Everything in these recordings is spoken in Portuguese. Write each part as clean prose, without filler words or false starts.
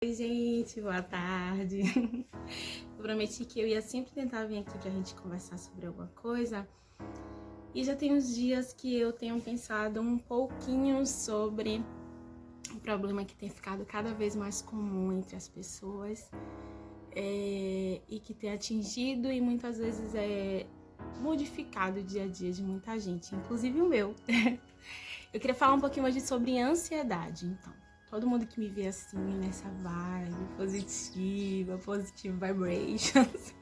Oi, gente, boa tarde. Eu prometi que eu ia sempre tentar vir aqui pra gente conversar sobre alguma coisa. E já tem uns dias que eu tenho pensado um pouquinho sobre um problema que tem ficado cada vez mais comum entre as pessoas e que tem atingido e muitas vezes modificado o dia a dia de muita gente, inclusive o meu. Eu queria falar um pouquinho hoje sobre ansiedade, então. Todo mundo que me vê assim, nessa vibe positive vibrations,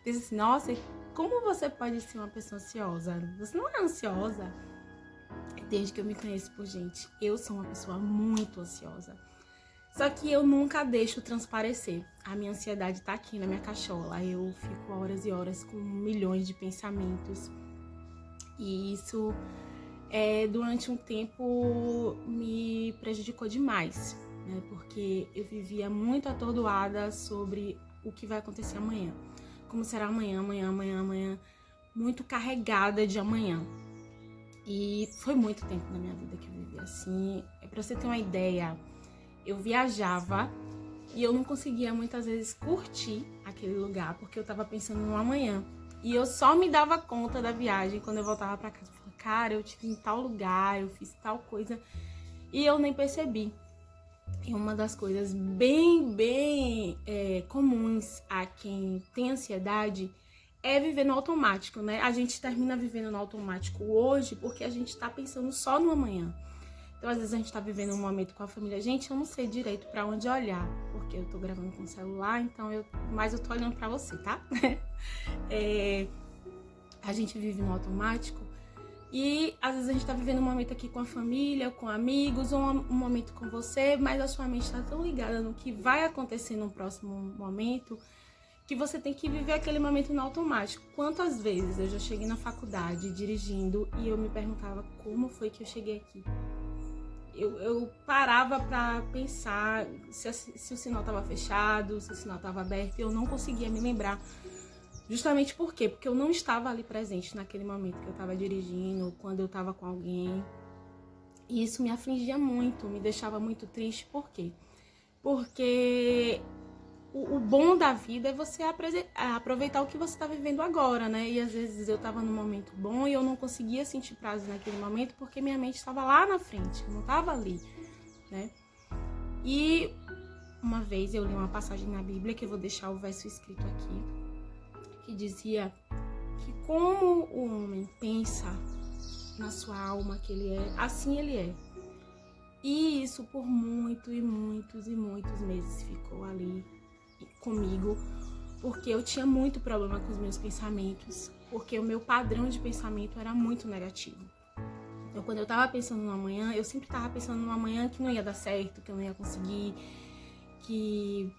pensa assim, nossa, como você pode ser uma pessoa ansiosa? Você não é ansiosa? Desde que eu me conheço por gente, eu sou uma pessoa muito ansiosa. Só que eu nunca deixo transparecer. A minha ansiedade tá aqui na minha cachola. Eu fico horas e horas com milhões de pensamentos. E isso durante um tempo me prejudicou demais, né? Porque eu vivia muito atordoada sobre o que vai acontecer amanhã. Como será amanhã, muito carregada de amanhã. E foi muito tempo na minha vida que eu vivi assim. Pra você ter uma ideia, eu viajava e eu não conseguia muitas vezes curtir aquele lugar, porque eu tava pensando no amanhã. E eu só me dava conta da viagem quando eu voltava pra casa. Cara, eu estive em tal lugar, eu fiz tal coisa e eu nem percebi. E uma das coisas bem comuns a quem tem ansiedade é viver no automático, né? A gente termina vivendo no automático hoje porque a gente tá pensando só no amanhã. Então, às vezes a gente tá vivendo um momento com a família. Gente, eu não sei direito pra onde olhar, porque eu tô gravando com o celular, então mas eu tô olhando pra você, tá? A gente vive no automático. E às vezes a gente tá vivendo um momento aqui com a família, com amigos, ou um momento com você, mas a sua mente tá tão ligada no que vai acontecer no próximo momento, que você tem que viver aquele momento no automático. Quantas vezes eu já cheguei na faculdade dirigindo e eu me perguntava como foi que eu cheguei aqui? Eu parava pra pensar se o sinal tava fechado, se o sinal tava aberto, e eu não conseguia me lembrar. Justamente por quê? Porque eu não estava ali presente naquele momento que eu estava dirigindo, quando eu estava com alguém. E isso me afligia muito, me deixava muito triste. Por quê? Porque o bom da vida é você aproveitar o que você está vivendo agora, né? E às vezes eu estava num momento bom e eu não conseguia sentir prazer naquele momento porque minha mente estava lá na frente, eu não estava ali, né? E uma vez eu li uma passagem na Bíblia, que eu vou deixar o verso escrito aqui, que dizia que como o homem pensa na sua alma que ele é, assim ele é. E isso por muitos meses ficou ali comigo, porque eu tinha muito problema com os meus pensamentos, porque o meu padrão de pensamento era muito negativo. Então, quando eu tava pensando no amanhã, eu sempre tava pensando no amanhã que não ia dar certo, que eu não ia conseguir, que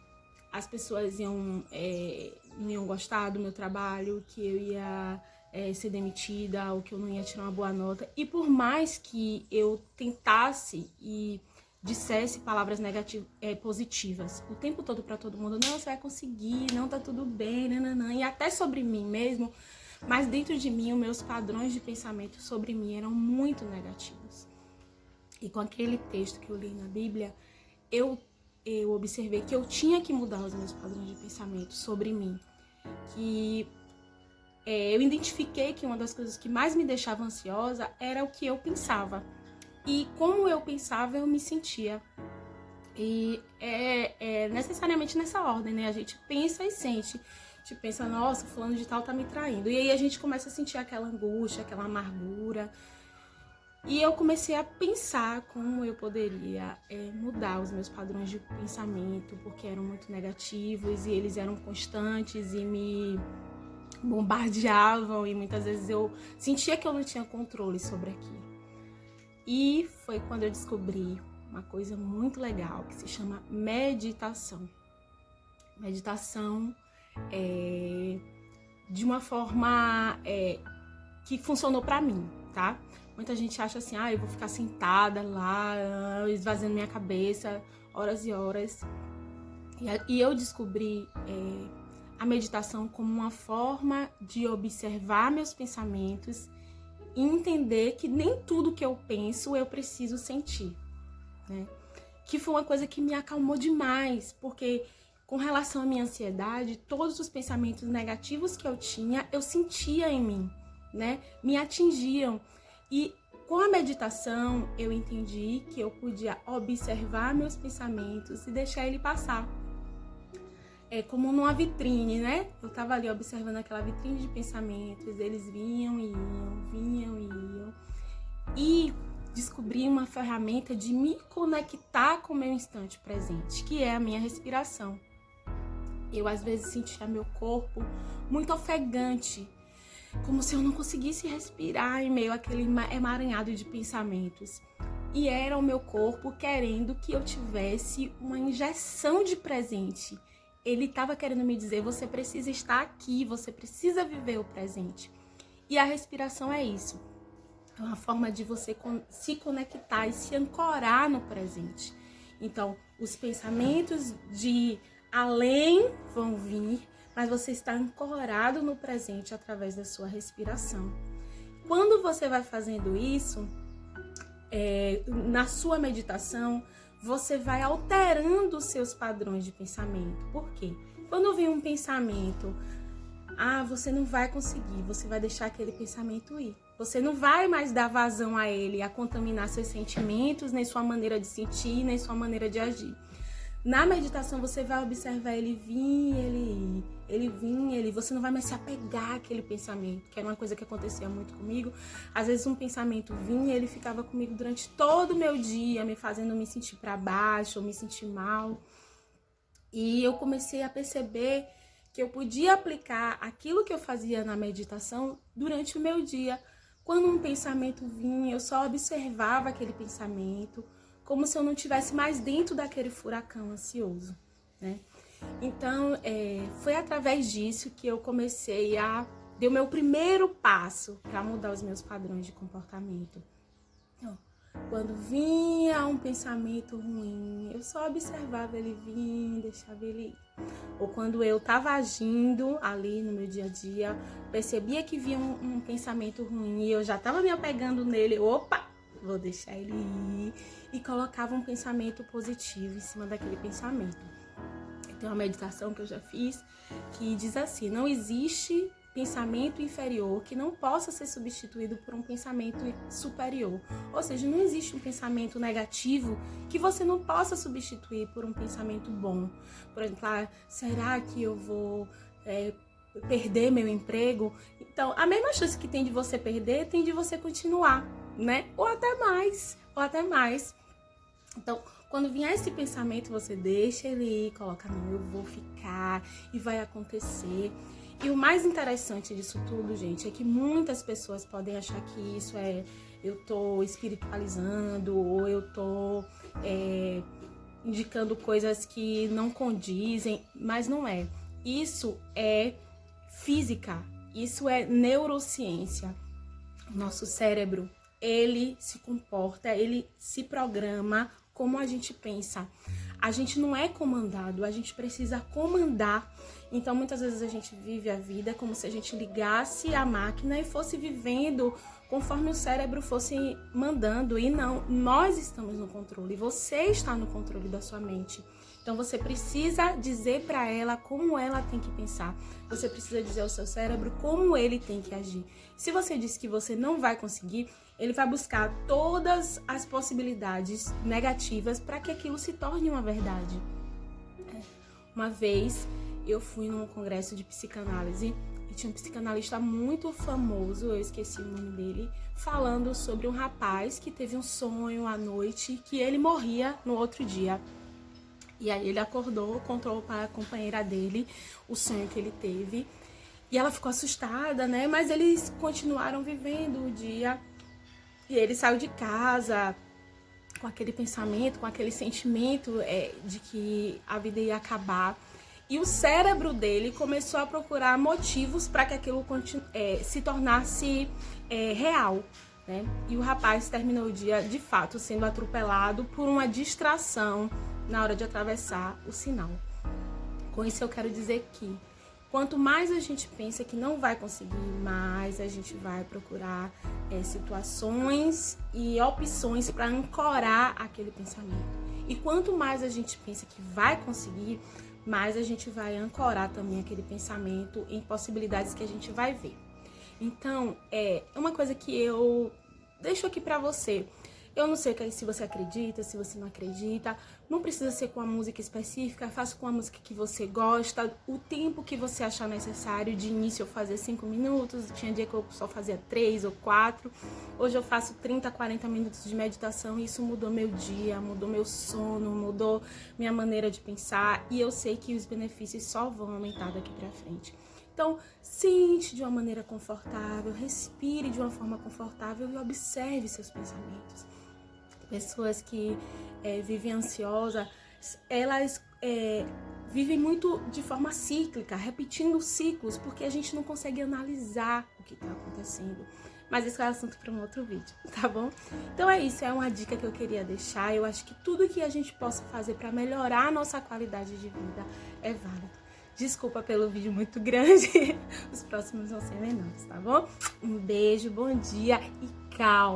as pessoas não iam gostar do meu trabalho, que eu ia ser demitida, ou que eu não ia tirar uma boa nota. E por mais que eu tentasse e dissesse palavras positivas o tempo todo para todo mundo, não, você vai conseguir, não, tá tudo bem, nananã, e até sobre mim mesmo, mas dentro de mim, os meus padrões de pensamento sobre mim eram muito negativos. E com aquele texto que eu li na Bíblia, eu observei que eu tinha que mudar os meus padrões de pensamento sobre mim. Que eu identifiquei que uma das coisas que mais me deixava ansiosa era o que eu pensava. E como eu pensava, eu me sentia. E necessariamente nessa ordem, né? A gente pensa e sente. A gente pensa, nossa, fulano de tal tá me traindo. E aí a gente começa a sentir aquela angústia, aquela amargura. E eu comecei a pensar como eu poderia mudar os meus padrões de pensamento, porque eram muito negativos e eles eram constantes e me bombardeavam, e muitas vezes eu sentia que eu não tinha controle sobre aquilo. E foi quando eu descobri uma coisa muito legal que se chama meditação. Meditação de uma forma que funcionou pra mim, tá? Muita gente acha assim, eu vou ficar sentada lá, esvaziando minha cabeça, horas e horas. E eu descobri a meditação como uma forma de observar meus pensamentos e entender que nem tudo que eu penso eu preciso sentir, né? que foi uma coisa que me acalmou demais, porque com relação à minha ansiedade, todos os pensamentos negativos que eu tinha, eu sentia em mim, né? Me atingiam. E com a meditação, eu entendi que eu podia observar meus pensamentos e deixar ele passar. É como numa vitrine, né? Eu tava ali observando aquela vitrine de pensamentos, eles vinham e iam, vinham e iam. E descobri uma ferramenta de me conectar com o meu instante presente, que é a minha respiração. Eu às vezes sentia meu corpo muito ofegante, como se eu não conseguisse respirar em meio àquele emaranhado de pensamentos. E era o meu corpo querendo que eu tivesse uma injeção de presente. Ele estava querendo me dizer, você precisa estar aqui, você precisa viver o presente. E a respiração é isso. É uma forma de você se conectar e se ancorar no presente. Então, os pensamentos de além vão vir, mas você está ancorado no presente através da sua respiração. Quando você vai fazendo isso, na sua meditação, você vai alterando os seus padrões de pensamento. Por quê? Quando vem um pensamento, você não vai conseguir, você vai deixar aquele pensamento ir. Você não vai mais dar vazão a ele, a contaminar seus sentimentos, nem sua maneira de sentir, nem sua maneira de agir. Na meditação, você vai observar ele vir, ele ir, ele vir, ele ir. Você não vai mais se apegar àquele pensamento, que era uma coisa que acontecia muito comigo. Às vezes um pensamento vinha e ele ficava comigo durante todo o meu dia, me fazendo me sentir para baixo, ou me sentir mal. E eu comecei a perceber que eu podia aplicar aquilo que eu fazia na meditação durante o meu dia. Quando um pensamento vinha, eu só observava aquele pensamento, como se eu não estivesse mais dentro daquele furacão ansioso, né? Então, foi através disso que eu comecei a dar o meu primeiro passo para mudar os meus padrões de comportamento. Então, quando vinha um pensamento ruim, eu só observava ele vir, deixava ele ir. Ou quando eu estava agindo ali no meu dia a dia, percebia que vinha um pensamento ruim e eu já estava me apegando nele, opa, vou deixar ele ir, e colocava um pensamento positivo em cima daquele pensamento. Tem uma meditação que eu já fiz que diz assim: não existe pensamento inferior que não possa ser substituído por um pensamento superior. Ou seja, não existe um pensamento negativo que você não possa substituir por um pensamento bom. Por exemplo, será que eu vou perder meu emprego? Então, a mesma chance que tem de você perder, tem de você continuar, né? Ou até mais. Então, quando vier esse pensamento, você deixa ele ir, coloca, não, eu vou ficar e vai acontecer. E o mais interessante disso tudo, gente, é que muitas pessoas podem achar que isso eu tô espiritualizando, ou eu tô indicando coisas que não condizem, mas não é. Isso é física, isso é neurociência. O nosso cérebro, ele se comporta, ele se programa como a gente pensa. A gente não é comandado, a gente precisa comandar. Então, muitas vezes a gente vive a vida como se a gente ligasse a máquina e fosse vivendo conforme o cérebro fosse mandando. E não, nós estamos no controle, você está no controle da sua mente. Então, você precisa dizer para ela como ela tem que pensar. Você precisa dizer ao seu cérebro como ele tem que agir. Se você diz que você não vai conseguir, ele vai buscar todas as possibilidades negativas para que aquilo se torne uma verdade. Uma vez, eu fui num congresso de psicanálise e tinha um psicanalista muito famoso, eu esqueci o nome dele, falando sobre um rapaz que teve um sonho à noite que ele morria no outro dia. E aí ele acordou, contou para a companheira dele o sonho que ele teve. E ela ficou assustada, né? Mas eles continuaram vivendo o dia. E ele saiu de casa com aquele pensamento, com aquele sentimento de que a vida ia acabar. E o cérebro dele começou a procurar motivos para que aquilo se tornasse real, né? E o rapaz terminou o dia, de fato, sendo atropelado por uma distração na hora de atravessar o sinal. Com isso eu quero dizer que quanto mais a gente pensa que não vai conseguir, mais a gente vai procurar situações e opções para ancorar aquele pensamento. E quanto mais a gente pensa que vai conseguir, mais a gente vai ancorar também aquele pensamento em possibilidades que a gente vai ver. Então, é uma coisa que eu deixo aqui pra você. Eu não sei se você acredita, se você não acredita. Não precisa ser com a música específica. Faça com a música que você gosta. O tempo que você achar necessário. De início eu fazia 5 minutos. Tinha dia que eu só fazia 3 ou 4. Hoje eu faço 30, 40 minutos de meditação. E isso mudou meu dia, mudou meu sono, mudou minha maneira de pensar. E eu sei que os benefícios só vão aumentar daqui pra frente. Então, sente de uma maneira confortável, respire de uma forma confortável e observe seus pensamentos. Pessoas que vivem ansiosas, elas vivem muito de forma cíclica, repetindo ciclos, porque a gente não consegue analisar o que está acontecendo. Mas isso é assunto para um outro vídeo, tá bom? Então é isso, é uma dica que eu queria deixar. Eu acho que tudo que a gente possa fazer para melhorar a nossa qualidade de vida é válido. Desculpa pelo vídeo muito grande, os próximos vão ser menores, tá bom? Um beijo, bom dia e calma!